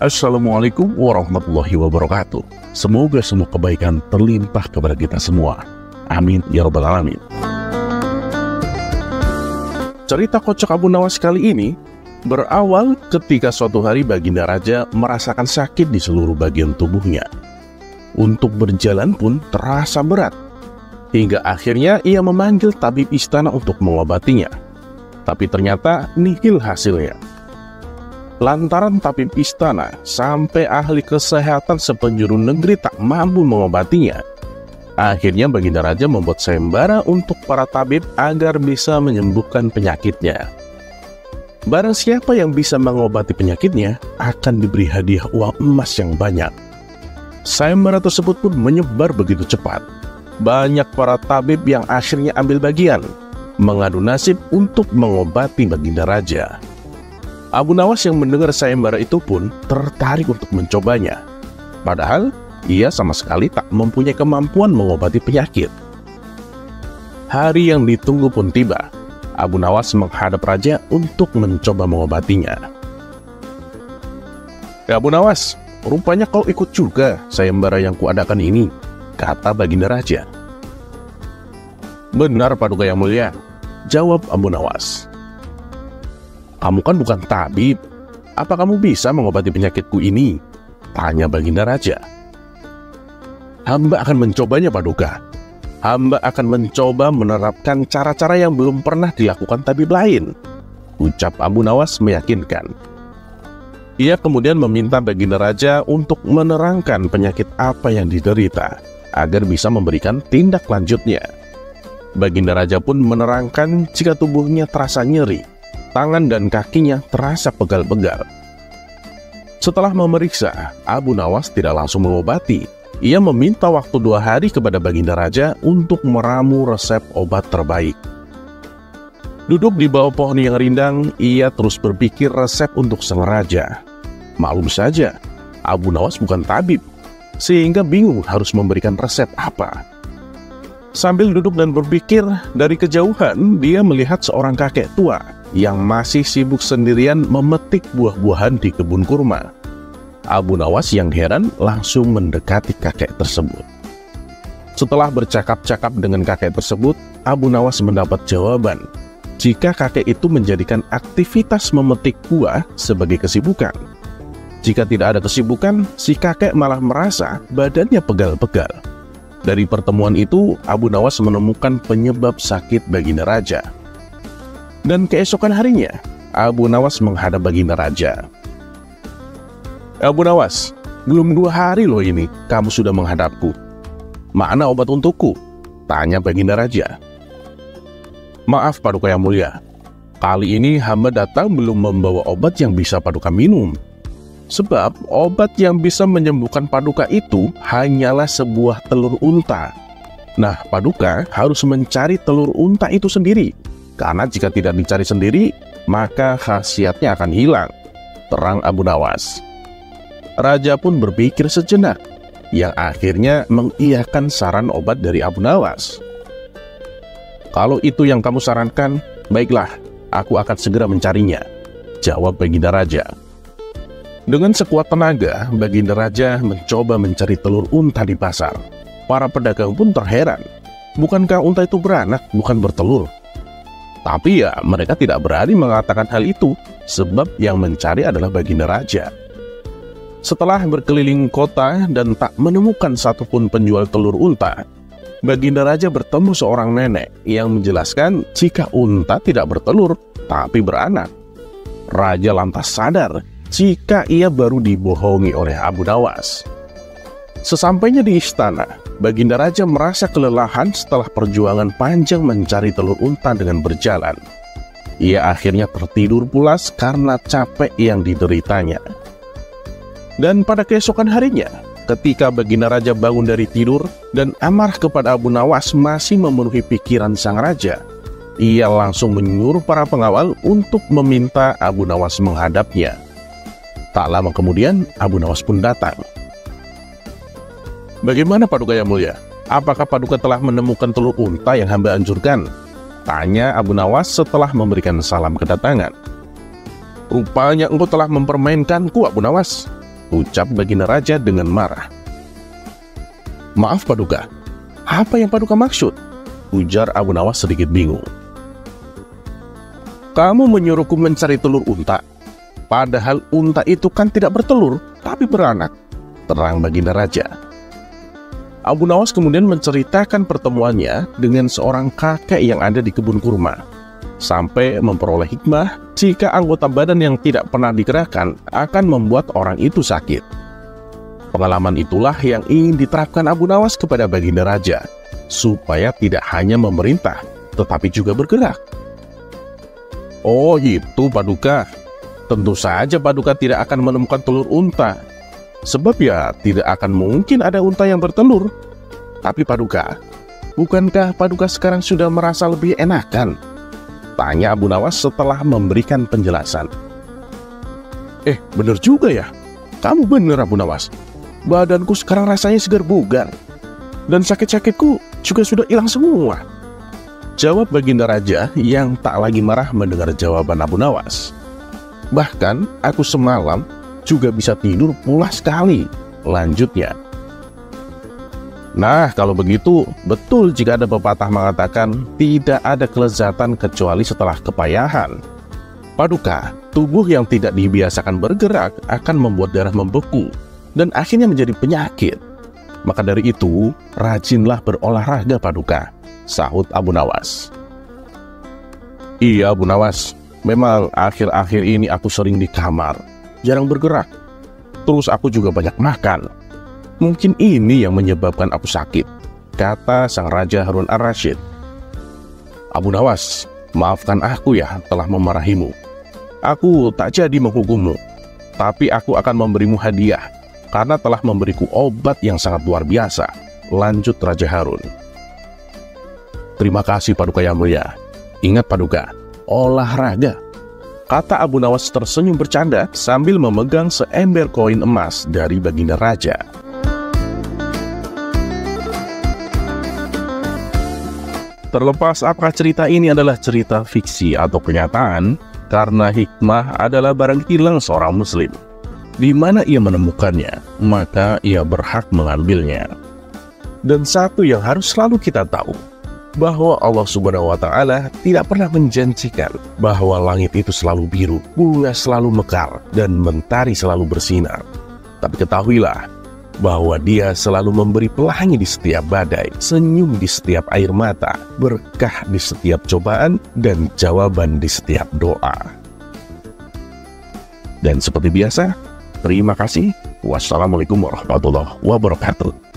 Assalamualaikum warahmatullahi wabarakatuh. Semoga semua kebaikan terlimpah kepada kita semua. Amin ya rabbal alamin. Cerita kocak Abu Nawas kali ini berawal ketika suatu hari Baginda Raja merasakan sakit di seluruh bagian tubuhnya. Untuk berjalan pun terasa berat, hingga akhirnya ia memanggil tabib istana untuk mengobatinya. Tapi ternyata nihil hasilnya. Lantaran tabib istana sampai ahli kesehatan sepenjuru negeri tak mampu mengobatinya. Akhirnya Baginda Raja membuat sayembara untuk para tabib agar bisa menyembuhkan penyakitnya. Barang siapa yang bisa mengobati penyakitnya akan diberi hadiah uang emas yang banyak. Sayembara tersebut pun menyebar begitu cepat. Banyak para tabib yang akhirnya ambil bagian, mengadu nasib untuk mengobati Baginda Raja. Abu Nawas yang mendengar sayembara itu pun tertarik untuk mencobanya. Padahal ia sama sekali tak mempunyai kemampuan mengobati penyakit. Hari yang ditunggu pun tiba. Abu Nawas menghadap raja untuk mencoba mengobatinya. "Ya Abu Nawas, rupanya kau ikut juga sayembara yang kuadakan ini," kata Baginda Raja. "Benar Paduka Yang Mulia," jawab Abu Nawas. "Kamu kan bukan tabib. Apa kamu bisa mengobati penyakitku ini?" tanya Baginda Raja. "Hamba akan mencobanya Paduka. Hamba akan mencoba menerapkan cara-cara yang belum pernah dilakukan tabib lain," ucap Abu Nawas meyakinkan. Ia kemudian meminta Baginda Raja untuk menerangkan penyakit apa yang diderita, agar bisa memberikan tindak lanjutnya. Baginda Raja pun menerangkan jika tubuhnya terasa nyeri, tangan dan kakinya terasa pegal-pegal. Setelah memeriksa, Abu Nawas tidak langsung mengobati. Ia meminta waktu 2 hari kepada Baginda Raja untuk meramu resep obat terbaik. Duduk di bawah pohon yang rindang, ia terus berpikir resep untuk sang raja. Maklum saja, Abu Nawas bukan tabib, sehingga bingung harus memberikan resep apa. Sambil duduk dan berpikir, dari kejauhan dia melihat seorang kakek tua yang masih sibuk sendirian memetik buah-buahan di kebun kurma. Abu Nawas yang heran langsung mendekati kakek tersebut. Setelah bercakap-cakap dengan kakek tersebut, Abu Nawas mendapat jawaban jika kakek itu menjadikan aktivitas memetik buah sebagai kesibukan. Jika tidak ada kesibukan, si kakek malah merasa badannya pegal-pegal. Dari pertemuan itu, Abu Nawas menemukan penyebab sakit Baginda Raja. Dan keesokan harinya, Abu Nawas menghadap Baginda Raja. "Abu Nawas, belum 2 hari loh ini kamu sudah menghadapku. Mana obat untukku?" tanya Baginda Raja. "Maaf Paduka Yang Mulia, kali ini hamba datang belum membawa obat yang bisa Paduka minum. Sebab obat yang bisa menyembuhkan Paduka itu hanyalah sebuah telur unta. Nah, Paduka harus mencari telur unta itu sendiri. Karena jika tidak dicari sendiri, maka khasiatnya akan hilang," terang Abu Nawas. Raja pun berpikir sejenak, yang akhirnya mengiyakan saran obat dari Abu Nawas. "Kalau itu yang kamu sarankan, baiklah, aku akan segera mencarinya," jawab Baginda Raja. Dengan sekuat tenaga, Baginda Raja mencoba mencari telur unta di pasar. Para pedagang pun terheran. Bukankah unta itu beranak, bukan bertelur? Tapi ya, mereka tidak berani mengatakan hal itu, sebab yang mencari adalah Baginda Raja. Setelah berkeliling kota dan tak menemukan satupun penjual telur unta, Baginda Raja bertemu seorang nenek yang menjelaskan jika unta tidak bertelur, tapi beranak. Raja lantas sadar jika ia baru dibohongi oleh Abu Nawas. Sesampainya di istana, Baginda Raja merasa kelelahan setelah perjuangan panjang mencari telur unta dengan berjalan. Ia akhirnya tertidur pulas karena capek yang dideritanya. Dan pada keesokan harinya, ketika Baginda Raja bangun dari tidur dan amarah kepada Abu Nawas masih memenuhi pikiran sang raja, ia langsung menyuruh para pengawal untuk meminta Abu Nawas menghadapnya. Tak lama kemudian, Abu Nawas pun datang. "Bagaimana Paduka Yang Mulia? Apakah Paduka telah menemukan telur unta yang hamba anjurkan?" tanya Abu Nawas setelah memberikan salam kedatangan. "Rupanya engkau telah mempermainkanku, Abu Nawas. ucap Baginda Raja dengan marah. "Maaf Paduka, apa yang Paduka maksud?" ujar Abu Nawas sedikit bingung. "Kamu menyuruhku mencari telur unta, padahal unta itu kan tidak bertelur, tapi beranak," terang Baginda Raja. Abu Nawas kemudian menceritakan pertemuannya dengan seorang kakek yang ada di kebun kurma, sampai memperoleh hikmah jika anggota badan yang tidak pernah digerakkan akan membuat orang itu sakit. Pengalaman itulah yang ingin diterapkan Abu Nawas kepada Baginda Raja, supaya tidak hanya memerintah, tetapi juga bergerak. "Oh itu Paduka, tentu saja Paduka tidak akan menemukan telur unta. Sebab ya tidak akan mungkin ada unta yang bertelur. Tapi Paduka, bukankah Paduka sekarang sudah merasa lebih enakan?" tanya Abu Nawas setelah memberikan penjelasan. Bener juga ya. Kamu bener Abu Nawas. Badanku sekarang rasanya segar bugar. Dan sakit-sakitku juga sudah hilang semua, jawab Baginda Raja yang tak lagi marah mendengar jawaban Abu Nawas. "Bahkan aku semalam juga bisa tidur pulas sekali," lanjutnya. "Nah, kalau begitu, betul jika ada pepatah mengatakan tidak ada kelezatan kecuali setelah kepayahan. Paduka, tubuh yang tidak dibiasakan bergerak akan membuat darah membeku dan akhirnya menjadi penyakit. Maka dari itu, rajinlah berolahraga Paduka," sahut Abu Nawas. "Iya Abu Nawas, memang akhir-akhir ini aku sering di kamar, jarang bergerak. Terus aku juga banyak makan. Mungkin ini yang menyebabkan aku sakit," kata sang Raja Harun Ar-Rasyid. "Abu Nawas, maafkan aku ya telah memarahimu. Aku tak jadi menghukummu, tapi aku akan memberimu hadiah karena telah memberiku obat yang sangat luar biasa," lanjut Raja Harun. "Terima kasih Paduka yang mulia. Ingat Paduka, olahraga," kata Abu Nawas tersenyum bercanda sambil memegang seember koin emas dari Baginda Raja. Terlepas apakah cerita ini adalah cerita fiksi atau kenyataan, karena hikmah adalah barang hilang seorang muslim. Di mana ia menemukannya, maka ia berhak mengambilnya. Dan satu yang harus selalu kita tahu, bahwa Allah Subhanahu wa Ta'ala tidak pernah menjanjikan bahwa langit itu selalu biru, bunga selalu mekar, dan mentari selalu bersinar. Tapi ketahuilah bahwa Dia selalu memberi pelangi di setiap badai, senyum di setiap air mata, berkah di setiap cobaan, dan jawaban di setiap doa. Dan seperti biasa, terima kasih. Wassalamualaikum warahmatullahi wabarakatuh.